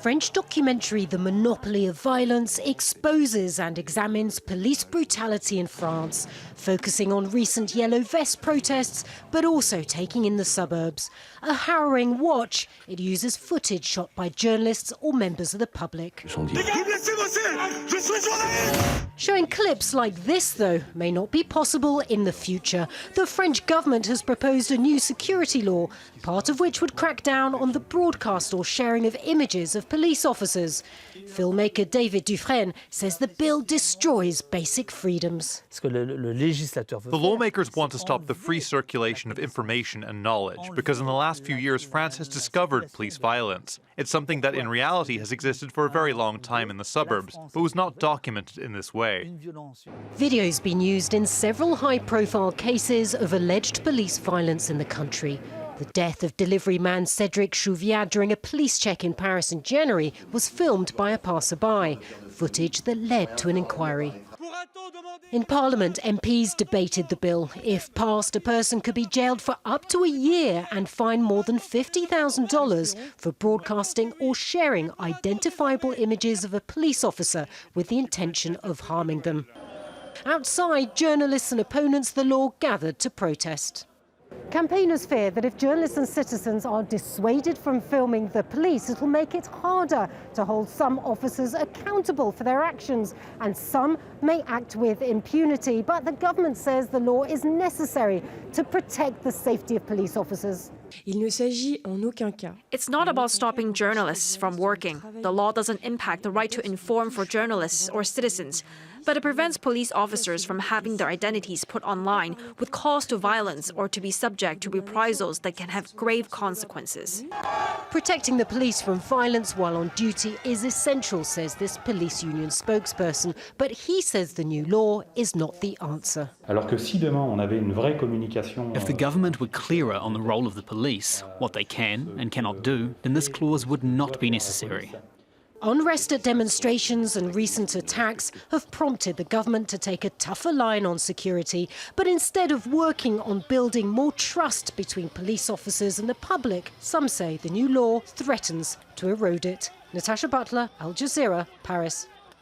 French documentary The Monopoly of Violence exposes and examines police brutality in France, focusing on recent yellow vest protests, but also taking in the suburbs. A harrowing watch. It uses footage shot by journalists or members of the public. Showing clips like this, though, may not be possible in the future. The French government has proposed a new security law, part of which would crack down on the broadcast or sharing of images of police officers. Filmmaker DUFRESNE says the bill destroys basic freedoms. The lawmakers want to stop the free circulation of information and knowledge because in the last few years France has discovered police violence. It's something that in reality has existed for a very long time in the suburbs, but was not documented in this way. Video's been used in several high-profile cases of alleged police violence in the country. The death of delivery man Cédric Chouviat during a police check in Paris in January was filmed by a passerby, footage that led to an inquiry. In Parliament, MPs debated the bill. If passed, a person could be jailed for up to a year and fined more than $50,000 for broadcasting or sharing identifiable images of a police officer with the intention of harming them. Outside, journalists and opponents of the law gathered to protest. Campaigners fear that if journalists and citizens are dissuaded from filming the police, it will make it harder to hold some officers accountable for their actions, and some may act with impunity. But the government says the law is necessary to protect the safety of police officers. It's not about stopping journalists from working. The law doesn't impact the right to inform for journalists or citizens, but it prevents police officers from having their identities put online with calls to violence or to be subject to reprisals that can have grave consequences. Protecting the police from violence while on duty is essential, says this police union spokesperson, but he says the new law is not the answer. If the government were clearer on the role of the police, what they can and cannot do, then this clause would not be necessary. Unrest at demonstrations and recent attacks have prompted the government to take a tougher line on security, but instead of working on building more trust between police officers and the public, some say the new law threatens to erode it. Natacha, Butler, Al Jazeera, Paris.